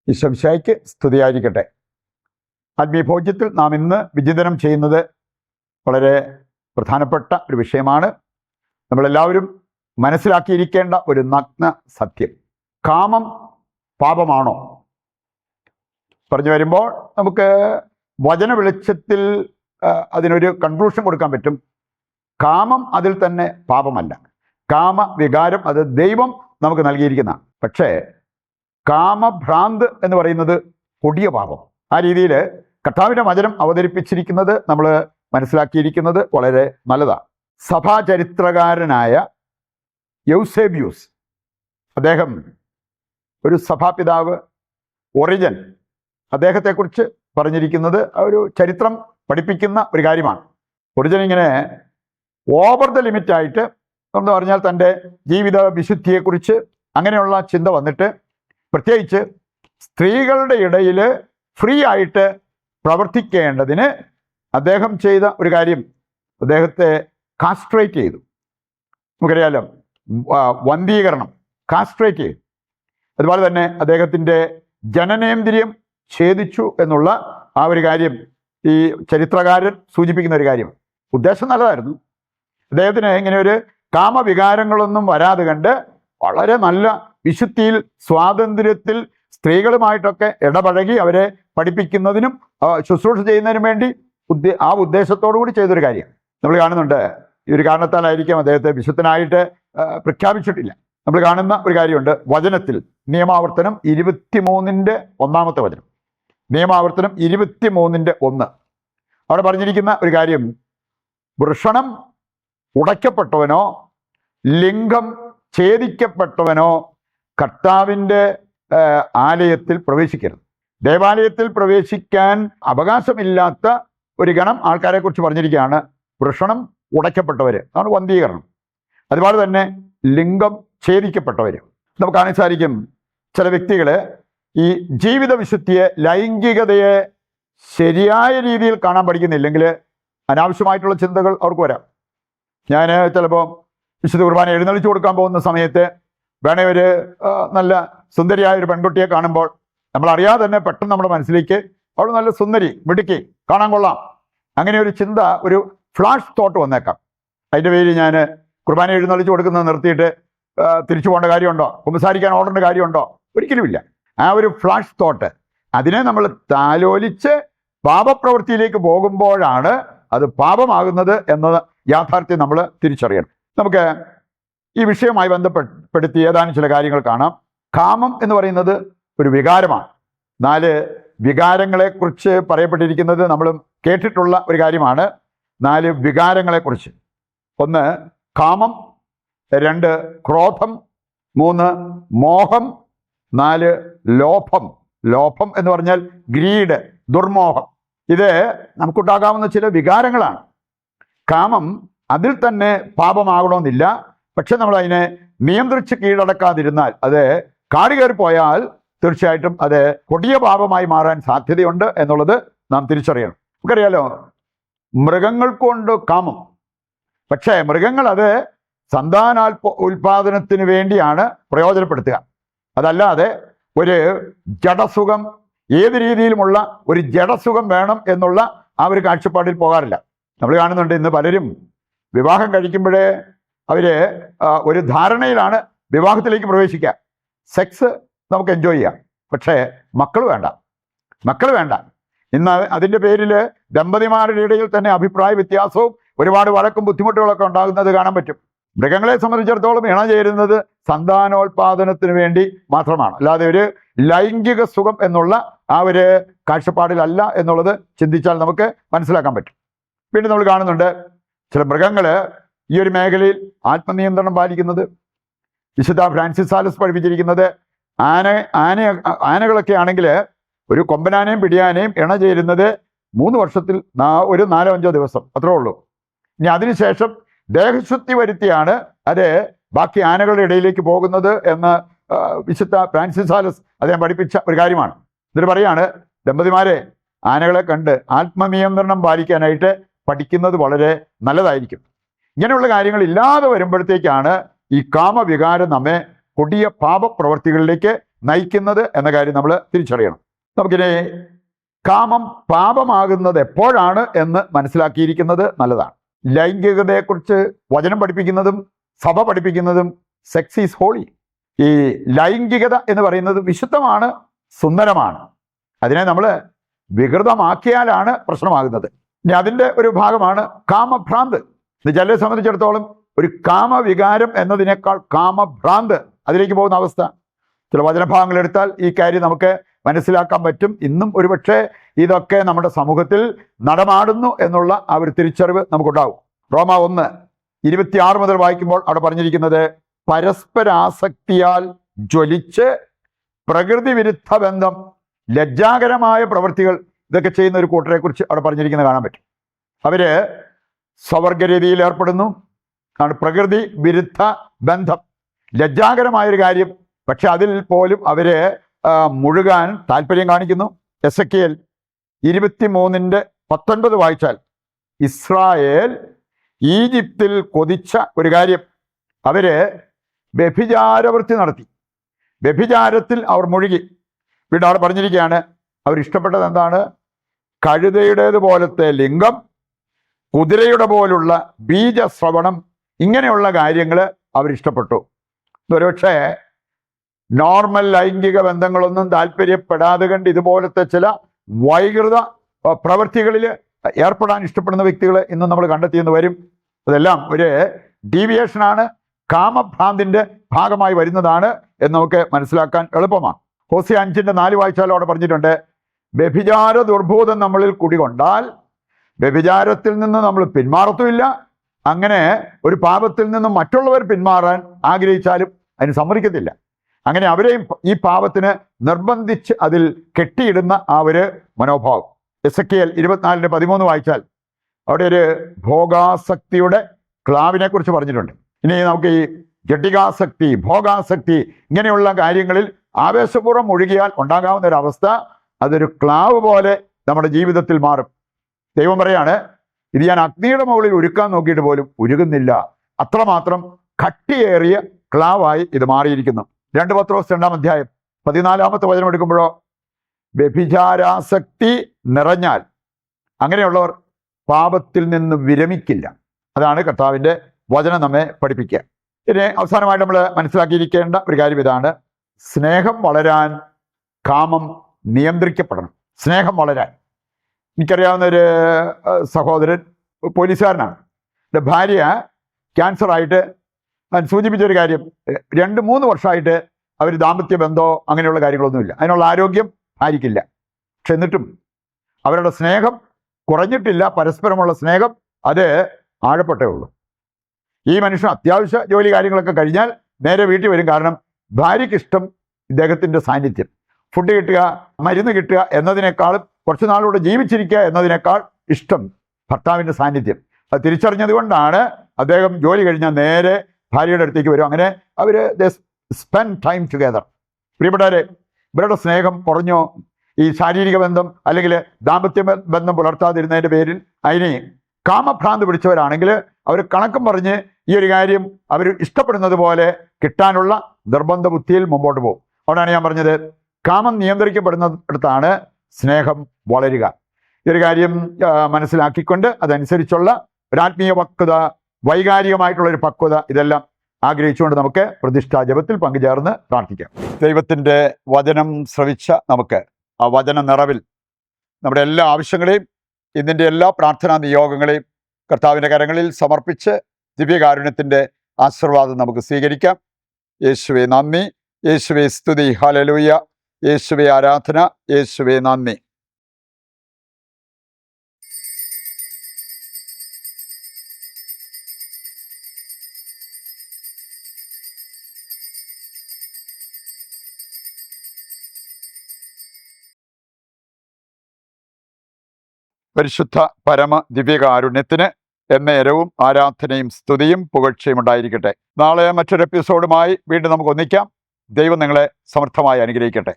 ഈശോമിശിഹായ്ക്ക് സ്തുതിയായിരിക്കട്ടെ. ആത്മീയഭോജ്യത്തിൽ നാം ഇന്ന് വിചിന്തനം ചെയ്യുന്നത് വളരെ പ്രധാനപ്പെട്ട ഒരു വിഷയമാണ്. നമ്മളെല്ലാവരും മനസ്സിലാക്കിയിരിക്കേണ്ട ഒരു നഗ്ന സത്യം. കാമം പാപമാണോ? പറഞ്ഞു വരുമ്പോൾ നമുക്ക് വചന വെളിച്ചത്തിൽ അതിനൊരു കൺക്ലൂഷൻ കൊടുക്കാൻ പറ്റും. കാമം അതിൽ തന്നെ പാപമല്ല. കാമവികാരം അത് ദൈവം നമുക്ക് നൽകിയിരിക്കുന്ന. പക്ഷേ കാമഭ്രാന്ത് എന്ന് പറയുന്നത് കൊടിയ പാപം. ആ രീതിയിൽ കർത്താവിൻ്റെ വചനം അവതരിപ്പിച്ചിരിക്കുന്നത് നമ്മൾ മനസ്സിലാക്കിയിരിക്കുന്നത് വളരെ നല്ലതാണ്. സഭാചരിത്രകാരനായ യൗസേബിയൂസ്, അദ്ദേഹം ഒരു സഭാപിതാവ്, ഒറിജൻ, അദ്ദേഹത്തെക്കുറിച്ച് പറഞ്ഞിരിക്കുന്നത് ഒരു ചരിത്രം പഠിപ്പിക്കുന്ന ഒരു കാര്യമാണ്. ഒറിജൻ ഇങ്ങനെ ഓവർ ദ ലിമിറ്റായിട്ട് എന്ന് പറഞ്ഞാൽ തൻ്റെ ജീവിത വിശുദ്ധിയെക്കുറിച്ച് അങ്ങനെയുള്ള ചിന്ത വന്നിട്ട്, പ്രത്യേകിച്ച് സ്ത്രീകളുടെ ഇടയിൽ ഫ്രീ ആയിട്ട് പ്രവർത്തിക്കേണ്ടതിന് അദ്ദേഹം ചെയ്ത ഒരു കാര്യം, അദ്ദേഹത്തെ കാസ്ട്രേറ്റ് ചെയ്തു. നമുക്കറിയാലോ, വന്ധീകരണം, കാസ്ട്രേറ്റ് ചെയ്തു. അതുപോലെ തന്നെ അദ്ദേഹത്തിൻ്റെ ജനനേന്ദ്രിയം ഛേദിച്ചു എന്നുള്ള ആ ഒരു കാര്യം ഈ ചരിത്രകാരൻ സൂചിപ്പിക്കുന്ന ഒരു കാര്യം. ഉദ്ദേശം നല്ലതായിരുന്നു. അദ്ദേഹത്തിന് ഇങ്ങനെ ഒരു കാമവികാരങ്ങളൊന്നും വരാതെ കണ്ട് വളരെ നല്ല വിശുദ്ധിയിൽ, സ്വാതന്ത്ര്യത്തിൽ സ്ത്രീകളുമായിട്ടൊക്കെ ഇടപഴകി അവരെ പഠിപ്പിക്കുന്നതിനും ശുശ്രൂഷ ചെയ്യുന്നതിനും വേണ്ടി ആ ഉദ്ദേശത്തോടു കൂടി ചെയ്തൊരു കാര്യം നമ്മൾ കാണുന്നുണ്ട്. ഈ ഒരു കാരണത്താലായിരിക്കും അദ്ദേഹത്തെ വിശുദ്ധനായിട്ട് പ്രഖ്യാപിച്ചിട്ടില്ല. നമ്മൾ കാണുന്ന ഒരു കാര്യമുണ്ട് വചനത്തിൽ. നിയമാവർത്തനം 23:1 വചനം. നിയമാവർത്തനം 23:1. അവിടെ പറഞ്ഞിരിക്കുന്ന ഒരു കാര്യം, വൃഷണം ഉടയ്ക്കപ്പെട്ടവനോ ലിംഗം ഛേദിക്കപ്പെട്ടവനോ കർത്താവിൻ്റെ ആലയത്തിൽ പ്രവേശിക്കരുത്. ദേവാലയത്തിൽ പ്രവേശിക്കാൻ അവകാശമില്ലാത്ത ഒരു ഗണം ആൾക്കാരെ കുറിച്ച് പറഞ്ഞിരിക്കുകയാണ്. വൃഷണം ഉടയ്ക്കപ്പെട്ടവർ, അതാണ് വന്ധീകരണം. അതുപോലെ തന്നെ ലിംഗം ഛേദിക്കപ്പെട്ടവർ. നമുക്ക് കാണാൻ സാധിക്കും, ചില വ്യക്തികൾ ഈ ജീവിത വിശുദ്ധിയെ, ലൈംഗികതയെ ശരിയായ രീതിയിൽ കാണാൻ പഠിക്കുന്നില്ലെങ്കിൽ അനാവശ്യമായിട്ടുള്ള ചിന്തകൾ അവർക്ക് വരാം. ഞാൻ ചിലപ്പോൾ വിശുദ്ധ കുർബാന എഴുന്നള്ളിച്ചു കൊടുക്കാൻ പോകുന്ന സമയത്ത് വേണേ ഒരു നല്ല സുന്ദരിയായ ഒരു പെൺകുട്ടിയെ കാണുമ്പോൾ നമ്മളറിയാതെ തന്നെ പെട്ടെന്ന് നമ്മുടെ മനസ്സിലേക്ക് അവൾ നല്ല സുന്ദരി, മിടുക്കി, കാണാൻ കൊള്ളാം, അങ്ങനെ ഒരു ചിന്ത, ഒരു ഫ്ലാഷ് തോട്ട് വന്നേക്കാം. അതിൻ്റെ പേരിൽ ഞാൻ കുർബാന എഴുന്നള്ളിച്ചു കൊടുക്കുന്നത് നിർത്തിയിട്ട് തിരിച്ചു പോകേണ്ട കാര്യമുണ്ടോ? കുമ്പസാരിക്കാൻ ഓടേണ്ട കാര്യമുണ്ടോ? ഒരിക്കലുമില്ല. ആ ഒരു ഫ്ലാഷ് തോട്ട്, അതിനെ നമ്മൾ താലോലിച്ച് പാപപ്രവൃത്തിയിലേക്ക് പോകുമ്പോഴാണ് അത് പാപമാകുന്നത് എന്ന യാഥാർത്ഥ്യം നമ്മൾ തിരിച്ചറിയണം. നമുക്ക് ഈ വിഷയവുമായി ബന്ധപ്പെടുത്തി ഏതാനും ചില കാര്യങ്ങൾ കാണാം. കാമം എന്ന് പറയുന്നത് ഒരു വികാരമാണ്. 4 വികാരങ്ങളെക്കുറിച്ച് പറയപ്പെട്ടിരിക്കുന്നത് നമ്മളും കേട്ടിട്ടുള്ള ഒരു കാര്യമാണ്. 4 വികാരങ്ങളെക്കുറിച്ച്. 1 കാമം, 2 ക്രോധം, 3 മോഹം, 4 ലോഭം. ലോഭം എന്ന് പറഞ്ഞാൽ ഗ്രീഡ്, ദുർമോഹം. ഇത് നമുക്കുണ്ടാകാവുന്ന ചില വികാരങ്ങളാണ്. കാമം അതിൽ തന്നെ പാപമാകണമെന്നില്ല. പക്ഷെ നമ്മൾ അതിനെ നിയന്ത്രിച്ച് കീഴടക്കാതിരുന്നാൽ, അത് കാട് കയറി പോയാൽ തീർച്ചയായിട്ടും അത് കൊടിയ പാപമായി മാറാൻ സാധ്യതയുണ്ട് എന്നുള്ളത് നാം തിരിച്ചറിയണം. നമുക്കറിയാലോ, മൃഗങ്ങൾക്കുണ്ട് കാമം. പക്ഷേ മൃഗങ്ങൾ അത് ഉൽപാദനത്തിന് വേണ്ടിയാണ് പ്രയോജനപ്പെടുത്തുക. അതല്ലാതെ ഒരു ജഡസുഖം, ഏത് രീതിയിലുമുള്ള ഒരു ജഡസുഖം വേണം എന്നുള്ള ആ ഒരു കാഴ്ചപ്പാടിൽ പോകാറില്ല. നമ്മൾ കാണുന്നുണ്ട്, ഇന്ന് പലരും വിവാഹം കഴിക്കുമ്പോഴേ അവർ ഒരു ധാരണയിലാണ് വിവാഹത്തിലേക്ക് പ്രവേശിക്കുക. സെക്സ് നമുക്ക് എൻജോയ് ചെയ്യാം, പക്ഷേ മക്കൾ വേണ്ട. ഇന്ന് അതിൻ്റെ പേരിൽ ദമ്പതിമാരുടെ ഇടയിൽ തന്നെ അഭിപ്രായ വ്യത്യാസവും ഒരുപാട് വഴക്കും ബുദ്ധിമുട്ടുകളൊക്കെ ഉണ്ടാകുന്നത് കാണാൻ പറ്റും. മൃഗങ്ങളെ സംബന്ധിച്ചിടത്തോളം ഇണ ചേരുന്നത് സന്താനോൽപാദനത്തിന് വേണ്ടി മാത്രമാണ്, അല്ലാതെ ഒരു ലൈംഗിക സുഖം എന്നുള്ള ആ ഒരു കാഴ്ചപ്പാടിലല്ല എന്നുള്ളത് ചിന്തിച്ചാൽ നമുക്ക് മനസ്സിലാക്കാൻ പറ്റും. വീണ്ടും നമ്മൾ കാണുന്നുണ്ട്, ചില മൃഗങ്ങൾ ഈ ഒരു മേഖലയിൽ ആത്മനിയന്ത്രണം പാലിക്കുന്നത്. വിശുദ്ധ ഫ്രാൻസിസ് സാലസ് പഠിപ്പിച്ചിരിക്കുന്നത്, ആനകളൊക്കെ ആണെങ്കിൽ ഒരു കൊമ്പനാനയും പിടിയാനയും ഇണ ചേരുന്നത് 3 വർഷത്തിൽ ഒരു 4-5 ദിവസം, അത്രേ ഉള്ളൂ. ഇനി അതിനുശേഷം ദേഹശുദ്ധി വരുത്തിയാണ് അത് ബാക്കി ആനകളുടെ ഇടയിലേക്ക് പോകുന്നത് എന്ന് വിശുദ്ധ ഫ്രാൻസിസ് സാലസ് അദ്ദേഹം പഠിപ്പിച്ച ഒരു കാര്യമാണ്. എന്നിട്ട് പറയാണ്, ദമ്പതിമാരെ ആനകളെ കണ്ട് ആത്മനിയന്ത്രണം പാലിക്കാനായിട്ട് പഠിക്കുന്നത് വളരെ നല്ലതായിരിക്കും. ഇങ്ങനെയുള്ള കാര്യങ്ങൾ ഇല്ലാതെ വരുമ്പോഴത്തേക്കാണ് ഈ കാമവികാരം നമ്മെ കൊടിയ പാപപ്രവർത്തികളിലേക്ക് നയിക്കുന്നത് എന്ന കാര്യം നമ്മൾ തിരിച്ചറിയണം. നമുക്കിനി കാമം പാപമാകുന്നത് എപ്പോഴാണ് എന്ന് മനസ്സിലാക്കിയിരിക്കുന്നത് നല്ലതാണ്. ലൈംഗികതയെക്കുറിച്ച് വചനം പഠിപ്പിക്കുന്നതും സഭ പഠിപ്പിക്കുന്നതും സെക്സ് ഈസ് ഹോളി. ഈ ലൈംഗികത എന്ന് പറയുന്നത് വിശുദ്ധമാണ്, സുന്ദരമാണ്. അതിനെ നമ്മൾ വികൃതമാക്കിയാലാണ് പ്രശ്നമാകുന്നത്. ഇനി അതിൻ്റെ ഒരു ഭാഗമാണ് കാമഭ്രാന്ത്. ചിലരെ സംബന്ധിച്ചിടത്തോളം ഒരു കാമവികാരം എന്നതിനേക്കാൾ കാമഭ്രാന്ത് അതിലേക്ക് പോകുന്ന അവസ്ഥ. ചില വചനഭാഗങ്ങൾ എടുത്താൽ ഈ കാര്യം നമുക്ക് മനസ്സിലാക്കാൻ പറ്റും. ഇന്നും ഒരുപക്ഷെ ഇതൊക്കെ നമ്മുടെ സമൂഹത്തിൽ നടമാടുന്നു എന്നുള്ള ആ ഒരു തിരിച്ചറിവ് നമുക്കുണ്ടാവും. റോമ 1:26 മുതൽ വായിക്കുമ്പോൾ അവിടെ പറഞ്ഞിരിക്കുന്നത്, പരസ്പരാസക്തിയാൽ ജ്വലിച്ച് പ്രകൃതി വിരുദ്ധ ബന്ധം, ലജ്ജാകരമായ പ്രവൃത്തികൾ ഇതൊക്കെ ചെയ്യുന്ന ഒരു കൂട്ടരെ കുറിച്ച് അവിടെ പറഞ്ഞിരിക്കുന്നത് കാണാൻ പറ്റും. അവര് സ്വവർഗരീതിയിൽ ഏർപ്പെടുന്നു, പ്രകൃതി വിരുദ്ധ ബന്ധം, ലജ്ജാകരമായൊരു കാര്യം. പക്ഷെ അതിൽ പോലും അവര് മുഴുകാൻ താല്പര്യം കാണിക്കുന്നു. എസെക്കിയേൽ 23:19 വായിച്ചാൽ, ഇസ്രായേൽ ഈജിപ്തിൽ കൊതിച്ച ഒരു കാര്യം, അവര് വ്യഭിചാരവൃത്തി നടത്തി, വ്യഭിചാരത്തിൽ അവർ മുഴുകി. വീണ്ടും അവിടെ പറഞ്ഞിരിക്കുകയാണ്, അവരിഷ്ടപ്പെട്ടത് എന്താണ്? കഴുതയുടേതുപോലത്തെ ലിംഗം, കുതിരയുടെ പോലുള്ള ബീജശ്രവണം, ഇങ്ങനെയുള്ള കാര്യങ്ങൾ അവരിഷ്ടപ്പെട്ടു. ഒരുപക്ഷെ നോർമൽ ലൈംഗിക ബന്ധങ്ങളൊന്നും താല്പര്യപ്പെടാതെ കണ്ട് ഇതുപോലത്തെ ചില വൈകൃത പ്രവൃത്തികളിൽ ഏർപ്പെടാൻ ഇഷ്ടപ്പെടുന്ന വ്യക്തികൾ ഇന്ന് നമ്മൾ കണ്ടെത്തിയെന്ന് വരും. അതെല്ലാം ഒരു ഡീവിയേഷനാണ്, കാമഭ്രാന്തിൻ്റെ ഭാഗമായി വരുന്നതാണ് എന്ന് നമുക്ക് മനസ്സിലാക്കാൻ എളുപ്പമാണ്. ഹോസിയ 5:4 വായിച്ചാൽ അവിടെ പറഞ്ഞിട്ടുണ്ട്, വ്യഭിചാര ദുർബോധം നമ്മളിൽ കുടികൊണ്ടാൽ വ്യഭിചാരത്തിൽ നിന്ന് നമ്മൾ പിന്മാറത്തുമില്ല. അങ്ങനെ ഒരു പാപത്തിൽ നിന്നും മറ്റുള്ളവർ പിന്മാറാൻ ആഗ്രഹിച്ചാലും അതിന് സമ്മതിക്കത്തില്ല. അങ്ങനെ അവരെയും ഈ പാപത്തിന് നിർബന്ധിച്ച് അതിൽ കെട്ടിയിടുന്ന ആ ഒരു മനോഭാവം. എസെക്കിയേൽ 24:13 വായിച്ചാൽ അവിടെ ഒരു ഭോഗാസക്തിയുടെ ക്ലാവിനെ കുറിച്ച് പറഞ്ഞിട്ടുണ്ട്. ഇനി നമുക്ക് ഈ ജഡികാസക്തി, ഭോഗാസക്തി, ഇങ്ങനെയുള്ള കാര്യങ്ങളിൽ ആവേശപൂർവ്വം ഒഴുകിയാൽ ഉണ്ടാകാവുന്ന ഒരു അവസ്ഥ, അതൊരു ക്ലാവ് പോലെ നമ്മുടെ ജീവിതത്തിൽ മാറും. ദൈവം പറയാണ്, ഇത് ഞാൻ അഗ്നിയുടെ മുകളിൽ ഉരുക്കാൻ നോക്കിയിട്ട് പോലും ഉരുകുന്നില്ല. അത്രമാത്രം കട്ടിയേറിയ ക്ലാവായി ഇത് മാറിയിരിക്കുന്നു. 2 പത്രോസ് 2-ാം 14 വചനം എടുക്കുമ്പോഴോ, വ്യഭിചാരാസക്തി നിറഞ്ഞാൽ അങ്ങനെയുള്ളവർ പാപത്തിൽ നിന്ന് വിരമിക്കില്ല. അതാണ് കർത്താവിൻ്റെ വചനം നമ്മെ പഠിപ്പിക്കുക. ഇനി അവസാനമായിട്ട് നമ്മൾ മനസ്സിലാക്കിയിരിക്കേണ്ട ഒരു കാര്യം ഇതാണ്, സ്നേഹം വളരാൻ കാമം നിയന്ത്രിക്കപ്പെടണം. സ്നേഹം വളരാൻ, എനിക്കറിയാവുന്ന ഒരു സഹോദരൻ പോലീസുകാരനാണ്. എൻ്റെ ഭാര്യ ക്യാൻസറായിട്ട് സൂചിപ്പിച്ചൊരു കാര്യം, 2-3 വർഷമായിട്ട് അവർ ദാമ്പത്യ ബന്ധമോ അങ്ങനെയുള്ള കാര്യങ്ങളൊന്നുമില്ല, അതിനുള്ള ആരോഗ്യം ഭാര്യയ്ക്കില്ല. പക്ഷെ എന്നിട്ടും അവരുടെ സ്നേഹം കുറഞ്ഞിട്ടില്ല. പരസ്പരമുള്ള സ്നേഹം അത് ആഴപ്പെട്ടേ ഉള്ളൂ. ഈ മനുഷ്യൻ അത്യാവശ്യ ജോലി കാര്യങ്ങളൊക്കെ കഴിഞ്ഞാൽ നേരെ വീട്ടിൽ വരും. കാരണം ഭാര്യയ്ക്ക് ഇഷ്ടം ഇദ്ദേഹത്തിൻ്റെ സാന്നിധ്യം. ഫുഡ് കിട്ടുക, മരുന്ന് കിട്ടുക എന്നതിനേക്കാളും കുറച്ച് നാളുകൂടെ ജീവിച്ചിരിക്കുക എന്നതിനേക്കാൾ ഇഷ്ടം ഭർത്താവിൻ്റെ സാന്നിധ്യം. അത് തിരിച്ചറിഞ്ഞത് കൊണ്ടാണ് അദ്ദേഹം ജോലി കഴിഞ്ഞാൽ നേരെ ഭാര്യയുടെ അടുത്തേക്ക് വരും. അങ്ങനെ അവർ സ്പെൻഡ് ടൈം ടുഗെദർ. പ്രിയപ്പെട്ടവരെ, ഇവരുടെ സ്നേഹം കുറഞ്ഞോ? ഈ ശാരീരിക ബന്ധം അല്ലെങ്കിൽ ദാമ്പത്യ ബന്ധം പുലർത്താതിരുന്നതിൻ്റെ പേരിൽ അതിനെ കാമഭ്രാന്ത് പിടിച്ചവരാണെങ്കിൽ അവർ കണക്കും പറഞ്ഞ് ഈ ഒരു കാര്യം അവർ ഇഷ്ടപ്പെടുന്നത് പോലെ കിട്ടാനുള്ള നിർബന്ധ ബുദ്ധിയിൽ മുമ്പോട്ട് പോകും. അവിടെയാണ് ഞാൻ പറഞ്ഞത്, കാമം നിയന്ത്രിക്കപ്പെടുന്നിടത്താണ് സ്നേഹം വളരുക. ഈ ഒരു കാര്യം മനസ്സിലാക്കിക്കൊണ്ട് അതനുസരിച്ചുള്ള ഒരാത്മീയ പക്വത, വൈകാരികമായിട്ടുള്ളൊരു പക്വത, ഇതെല്ലാം ആഗ്രഹിച്ചുകൊണ്ട് നമുക്ക് പ്രതിഷ്ഠാ ജപത്തിൽ പങ്കുചേർന്ന് പ്രാർത്ഥിക്കാം. ദൈവത്തിൻ്റെ വചനം ശ്രവിച്ച നമുക്ക് ആ വചന നിറവിൽ നമ്മുടെ എല്ലാ ആവശ്യങ്ങളെയും ഇതിൻ്റെ എല്ലാ പ്രാർത്ഥനാ നിയോഗങ്ങളെയും കർത്താവിൻ്റെ കരങ്ങളിൽ സമർപ്പിച്ച് ദിവ്യകാരുണ്യത്തിൻ്റെ ആശീർവാദം നമുക്ക് സ്വീകരിക്കാം. യേശുവേ നന്ദി, യേശുവേ സ്തുതി, ഹല്ലേലൂയ, യേശുവേ ആരാധന, യേശുവേ നന്ദി. പരിശുദ്ധ പരമ ദിവ്യകാരുണ്യത്തിന് എന്നേരവും ആരാധനയും സ്തുതിയും പുകഴ്ചയും ഉണ്ടായിരിക്കട്ടെ. നാളെ മറ്റൊരു എപ്പിസോഡുമായി വീണ്ടും നമുക്ക് ഒന്നിക്കാം. ദൈവം നിങ്ങളെ സമർത്ഥമായി അനുഗ്രഹിക്കട്ടെ.